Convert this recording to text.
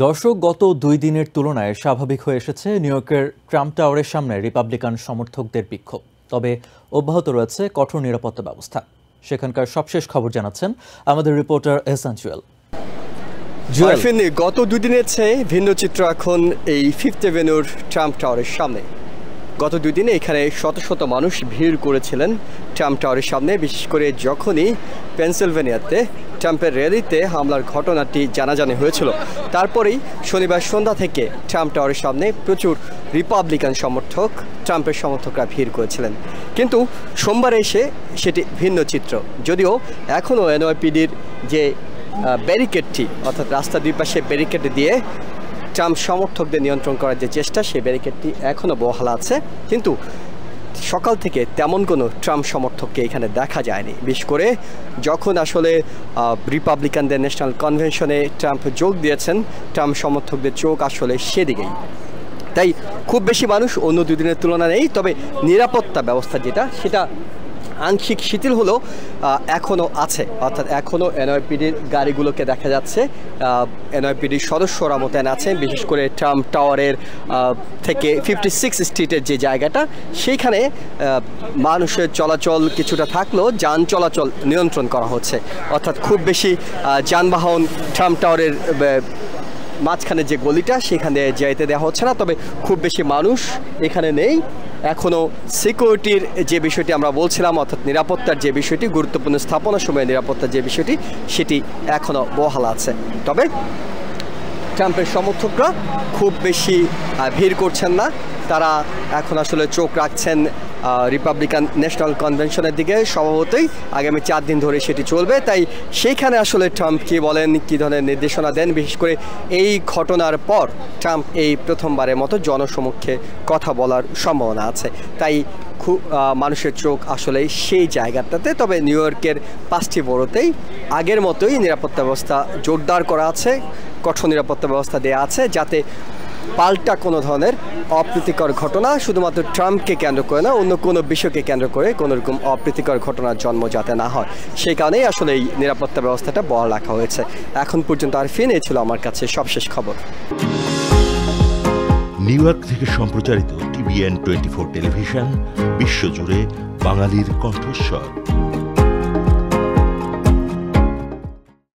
দর্শক, গত 2 দিনের তুলনায় স্বাভাবিক হয়ে এসেছে নিউ ইয়র্কের ট্রাম্প টাওয়ারের সামনে রিপাবলিকান সমর্থকদের বিক্ষোভ। তবে অব্যাহত রয়েছে কঠোর নিরাপত্তা ব্যবস্থা। সেখানকার সবশেষ খবর জানাচ্ছেন আমাদের রিপোর্টার এহসান জুয়েল। গত 2 দিনের চেয়ে ভিন্ন চিত্র এখন এই ফিফথ এভিনিউর ট্রাম্প টাওয়ারের সামনে। গত 2 দিনে এখানে শত শত মানুষ ভিড় করেছিলেন ট্রাম্প টাওয়ারের সামনে, বিশেষ করে যখনই পেনসিলভেনিয়াতে ট্রাম্পের র্যালিতে হামলার ঘটনাটি জানাজানি হয়েছিল। তারপরেই শনিবার সন্ধ্যা থেকে ট্রাম্প টাওয়ারের সামনে প্রচুর রিপাবলিকান সমর্থক, ট্রাম্পের সমর্থকরা ভিড় করেছিলেন। কিন্তু সোমবার এসে সেটি ভিন্ন চিত্র। যদিও এখনও এনওয়াইপিডির যে ব্যারিকেডটি, অর্থাৎ রাস্তার দুই পাশে ব্যারিকেড দিয়ে ট্রাম্প সমর্থকদের নিয়ন্ত্রণ করার যে চেষ্টা, সেই ব্যারিকেডটি এখনও বহাল আছে। কিন্তু সকাল থেকে তেমন কোনো ট্রাম্প সমর্থককে এখানে দেখা যায়নি। বিশেষ করে যখন আসলে রিপাবলিকানদের ন্যাশনাল কনভেনশনে ট্রাম্প যোগ দিয়েছেন, ট্রাম্প সমর্থকদের চোখ আসলে সেদিকেই। তাই খুব বেশি মানুষ অন্য 2 দিনের তুলনায় নেই। তবে নিরাপত্তা ব্যবস্থা সেটা আংশিক শিথিল হলেও এখনও আছে, অর্থাৎ এখনও এনওয়াইপিডির গাড়িগুলোকে দেখা যাচ্ছে। এনওয়াইপিডির সদস্যরা মোতায়েন আছেন, বিশেষ করে ট্রাম্প টাওয়ারের থেকে 56 স্ট্রিটের যে জায়গাটা, সেইখানে মানুষের চলাচল কিছুটা থাকলেও যান চলাচল নিয়ন্ত্রণ করা হচ্ছে। অর্থাৎ খুব বেশি যানবাহন ট্রাম্প টাওয়ারের মাঝখানে যে গলিটা, সেখানে যাইতে দেওয়া হচ্ছে না। তবে খুব বেশি মানুষ এখানে নেই। এখনও সিকিউরিটির যে বিষয়টি আমরা বলছিলাম, অর্থাৎ নিরাপত্তার যে বিষয়টি, গুরুত্বপূর্ণ স্থাপনার সময় নিরাপত্তার যে বিষয়টি, সেটি এখনও বহাল আছে। তবে ট্রাম্পের সমর্থকরা খুব বেশি ভিড় করছেন না। তারা এখন আসলে চোখ রাখছেন রিপাবলিকান ন্যাশনাল কনভেনশনের দিকে। স্বভাবতই আগামী 4 দিন ধরে সেটি চলবে। তাই সেইখানে আসলে ট্রাম্প কী বলেন, কী ধরনের নির্দেশনা দেন, বিশেষ করে এই ঘটনার পর ট্রাম্প এই প্রথমবারের মতো জনসমক্ষে কথা বলার সম্ভাবনা আছে। তাই খুব মানুষের চোখ আসলে সেই জায়গাটাতে। তবে নিউ ইয়র্কের 5টি বড়োতেই আগের মতোই নিরাপত্তা ব্যবস্থা জোরদার করা আছে, কঠোর নিরাপত্তা ব্যবস্থা দেওয়া আছে, যাতে পাল্টা কোনো ধরনের অপ্রীতিকর ঘটনা, শুধুমাত্র ট্রাম্পকে কেন্দ্র করে না, অন্য কোনো বিষয়কে কেন্দ্র করে কোনো রকম অপ্রীতিকর ঘটনার জন্ম যাতে না হয়, সেই কারণেই আসলে এই নিরাপত্তা ব্যবস্থাটা বহাল রাখা হয়েছে। এখন পর্যন্ত আরফিন, এই ছিল আমার কাছে সবশেষ খবর। নিউ ইয়র্ক থেকে সম্প্রচারিত TVN 24 টেলিভিশন বিশ্বজুড়ে বাঙালির কণ্ঠস্বর।